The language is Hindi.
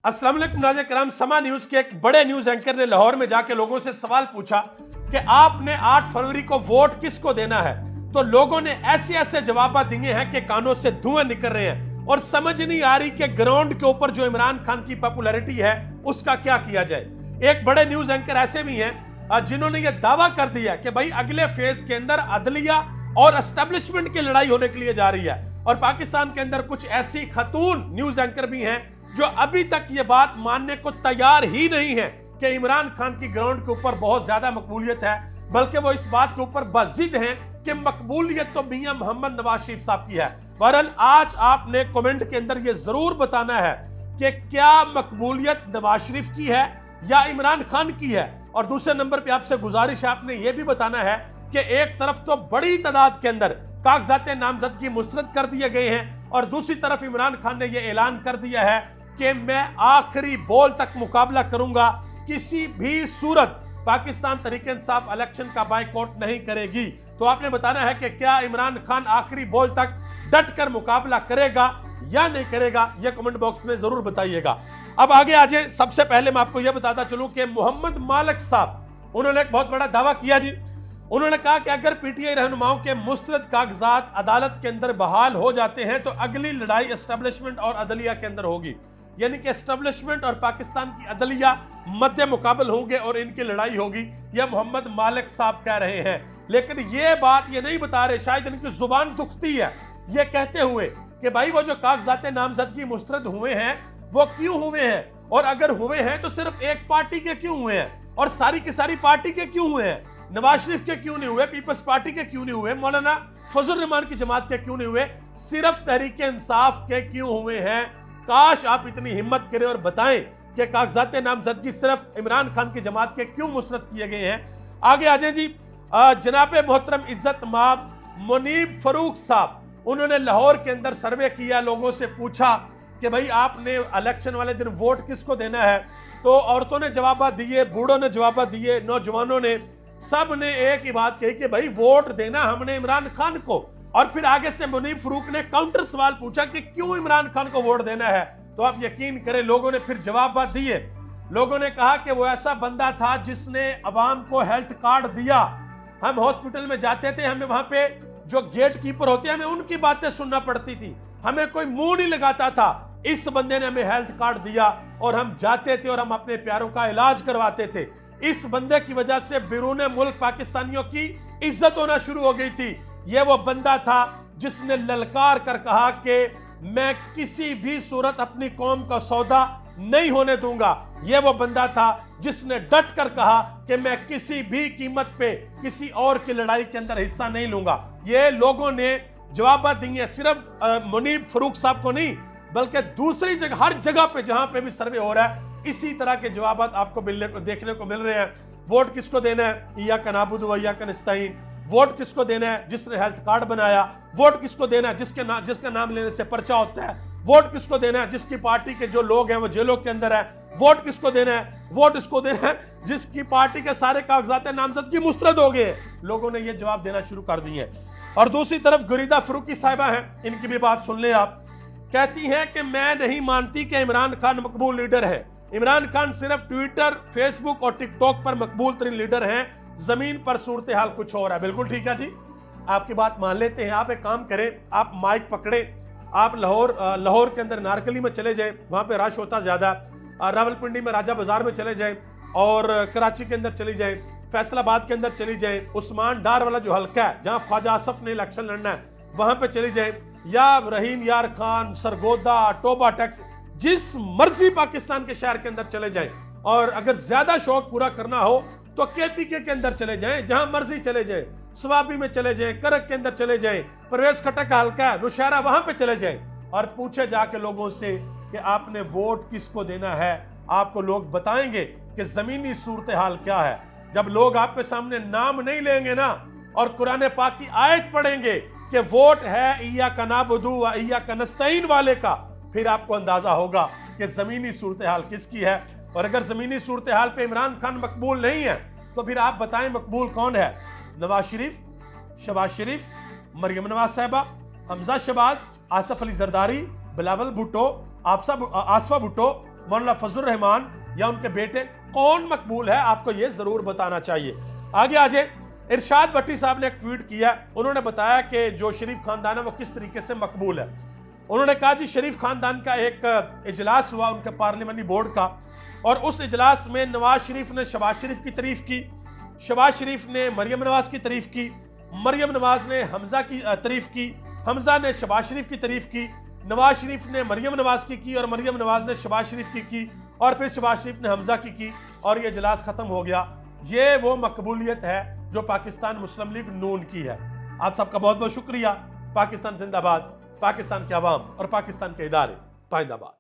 अस्सलाम वालेकुम नाज़रीन किराम। समा न्यूज के एक बड़े न्यूज एंकर ने लाहौर में जाके लोगों से सवाल पूछा कि आपने 8 फरवरी को वोट किसको देना है। तो लोगों ने ऐसे ऐसे जवाब दिए हैं कि कानों से धुआं निकल रहे हैं और समझ नहीं आ रही कि ग्राउंड के ऊपर जो इमरान खान की पॉपुलैरिटी है उसका क्या किया जाए। एक बड़े न्यूज एंकर ऐसे भी हैं जिन्होंने यह दावा कर दिया कि भाई अगले फेज के अंदर अदलिया और एस्टेब्लिशमेंट की लड़ाई होने के लिए जा रही है। और पाकिस्तान के अंदर कुछ ऐसी खतून न्यूज एंकर भी हैं जो अभी तक ये बात मानने को तैयार ही नहीं है कि इमरान खान की ग्राउंड के ऊपर बहुत ज्यादा मकबूलियत है, बल्कि वो इस बात के ऊपर बजिद हैं कि मकबूलियत तो मियां मोहम्मद नवाज शरीफ साहब की है। बहरहाल आज आपने कमेंट के अंदर ये जरूर बताना है कि क्या मकबूलियत नवाज शरीफ की है या इमरान खान की है। और दूसरे नंबर पे आपसे गुजारिश है, आपने ये भी बताना है कि एक तरफ तो बड़ी तादाद के अंदर कागजात नामजदगी मुस्तरद कर दिए गए हैं और दूसरी तरफ इमरान खान ने यह ऐलान कर दिया है कि मैं आखिरी बॉल तक मुकाबला करूंगा, किसी भी सूरत पाकिस्तान तरीके इंसाफ इलेक्शन का बायकॉट नहीं करेगी। तो आपने बताना है कि क्या इमरान खान आखिरी बॉल तक डट कर मुकाबला करेगा या नहीं करेगा, यह कमेंट बॉक्स में जरूर बताइएगा। अब आगे आ जाए। सबसे पहले मैं आपको यह बताता चलूं कि मोहम्मद मालिक साहब उन्होंने एक बहुत बड़ा दावा किया जी। उन्होंने कहा कि अगर पीटीआई रहनुमाओं के मुस्तरद कागजात अदालत के अंदर बहाल हो जाते हैं तो अगली लड़ाई एस्टेब्लिशमेंट और अदलिया के अंदर होगी, यानी कि एस्टेब्लिशमेंट और पाकिस्तान की अदलिया मध्य मुकाबल होंगे और इनकी लड़ाई होगी। यह मोहम्मद मालिक साहब कह रहे हैं, लेकिन यह बात ये नहीं बता रहे, शायद इनकी जुबान दुखती है यह कहते हुए कि भाई वो जो कागजात नामजदगी मुस्तरद हुए हैं वो क्यों हुए हैं, और अगर हुए हैं तो सिर्फ एक पार्टी के क्यों हुए हैं और सारी की सारी पार्टी के क्यों हुए हैं। नवाज शरीफ के क्यों नहीं हुए, पीपल्स पार्टी के क्यों नहीं हुए, मौलाना फजल रहमान की जमात के क्यों नहीं हुए, सिर्फ तहरीक इंसाफ के क्यों हुए हैं। काश आप इतनी हिम्मत करें और बताएं कि कागजात नामजदगी सिर्फ इमरान खान की जमात के क्यों मुस्तरद किए गए हैं। आगे आ जाए जी। जनाब मोहतरम इज्जत माब मुनीब फरूक साहब उन्होंने लाहौर के अंदर सर्वे किया, लोगों से पूछा कि भाई आपने इलेक्शन वाले दिन वोट किसको देना है। तो औरतों ने जवाब दिए, बूढ़ों ने जवाब दिए, नौजवानों ने, सब ने एक ही बात कही कि भाई वोट देना हमने इमरान खान को। और फिर आगे से मुनीब फरूक ने काउंटर सवाल पूछा कि क्यों इमरान खान को वोट देना है। तो आप यकीन करें लोगों ने फिर जवाब दिए। लोगों ने कहा कि वो ऐसा बंदा था जिसने अवाम को हेल्थ कार्ड दिया। हम हॉस्पिटल में जाते थे, हमें वहां पे जो गेट कीपर होते हैं हमें उनकी बातें सुनना पड़ती थी, हमें कोई मुंह नहीं लगाता था। इस बंदे ने हमें हेल्थ कार्ड दिया और हम जाते थे और हम अपने प्यारों का इलाज करवाते थे। इस बंदे की वजह से बिरून मुल्क पाकिस्तानियों की इज्जत होना शुरू हो गई थी। यह वो बंदा था जिसने ललकार कर कहा कि मैं किसी भी सूरत अपनी कौम का सौदा नहीं होने दूंगा। यह वो बंदा था जिसने डट कर कहा कि मैं किसी भी कीमत पे किसी और की लड़ाई के अंदर हिस्सा नहीं लूंगा। ये लोगों ने जवाब दिए, सिर्फ मुनीब फरूक साहब को नहीं बल्कि दूसरी जगह, हर जगह पे जहां पे भी सर्वे हो रहा है इसी तरह के जवाब आपको देखने को मिल रहे हैं। वोट किसको देना है, इय्याका नअबुदु व इय्याका नस्तईन। वोट किसको देना है, जिसने हेल्थ कार्ड बनाया। वोट किसको देना है, जिसका नाम लेने से पर्चा होता है। वोट किसको देना है, जिसकी पार्टी के जो लोग हैं वो जेलों के अंदर है। वोट किसको देना है, वोट इसको देना है जिसकी पार्टी के सारे कागजात नामजदगी मुस्तरद हो गए। लोगों ने ये जवाब देना शुरू कर दिए। और दूसरी तरफ गुरीदा फरूकी साहिबा हैं, इनकी भी बात सुन ले आप। कहती हैं कि मैं नहीं मानती कि इमरान खान मकबूल लीडर है। इमरान खान सिर्फ ट्विटर, फेसबुक और टिकटॉक पर मकबूल तरीन लीडर हैं, जमीन पर सूरत हाल कुछ और है। बिल्कुल ठीक है जी, आपकी बात मान लेते हैं। आप एक काम करें, आप माइक पकड़े, आप लाहौर के अंदर नारकली में चले जाएं, वहां पे रश होता ज्यादा। रावलपिंडी में राजा बाजार में चले जाएं और कराची के अंदर चली जाएं, फैसलाबाद के अंदर चली जाएं, उस्मान डार वाला जो हल्का है जहां ख्वाजा आसफ ने इलेक्शन लड़ना है वहां पे चली जाएं, या रहीम यार खान, सरगोदा, टोबा टैक्स, जिस मर्जी पाकिस्तान के शहर के अंदर चले जाएं। और अगर ज्यादा शौक पूरा करना हो तो केपीके के अंदर चले जाएं, जहां मर्जी चले जाएं, स्वाबी में चले जाएं, करक के अंदर चले जाएं, परवेज खटक का हल्का है नौशहरा, वहां पे चले जाएं और पूछे जाके लोगों से कि आपने वोट किसको देना है। आपको लोग बताएंगे कि जमीनी सूरत हाल क्या है। जब लोग आपके सामने नाम नहीं लेंगे ना और कुरान पाक की आयत पढ़ेंगे कि वोट है इय्याका नअबुदु व इय्याका नस्तईन वाले का, फिर आपको अंदाजा होगा कि जमीनी सूरत हाल किसकी है। और अगर जमीनी सूरत हाल पे इमरान खान मकबूल नहीं है तो फिर आप बताएं मकबूल कौन है। नवाज शरीफ, शहबाज शरीफ, मरियम नवाज साहिबा, हमजा शहबाज, आसफ अली जरदारी, बिलावल भुट्टो, आसफा भुट्टो, मौलाना फजलुर रहमान या उनके बेटे, कौन मकबूल है? आपको ये जरूर बताना चाहिए। आगे आ जाए, इरशाद भट्टी साहब ने एक ट्वीट किया, उन्होंने बताया कि जो शरीफ खानदान है वो किस तरीके से मकबूल है। उन्होंने कहा जी शरीफ खानदान का एक इजलास हुआ उनके पार्लियामेंट्री बोर्ड का, और उस इजलास में नवाज शरीफ ने शहबाज शरीफ की तारीफ की, शहबाज शरीफ ने मरियम नवाज की तारीफ की, मरियम नवाज ने हमजा की तारीफ की, हमजा ने शहबाज शरीफ की तारीफ की, नवाज शरीफ ने मरियम नवाज की और मरियम नवाज ने शहबाज शरीफ की और फिर शहबाज शरीफ ने हमजा की और ये इजलास खत्म हो गया। ये वो मकबूलियत है जो पाकिस्तान मुस्लिम लीग नून की है। आप सबका बहुत बहुत शुक्रिया। पाकिस्तान जिंदाबाद, पाकिस्तान के अवाम और पाकिस्तान के इदारे पाइंदाबाद।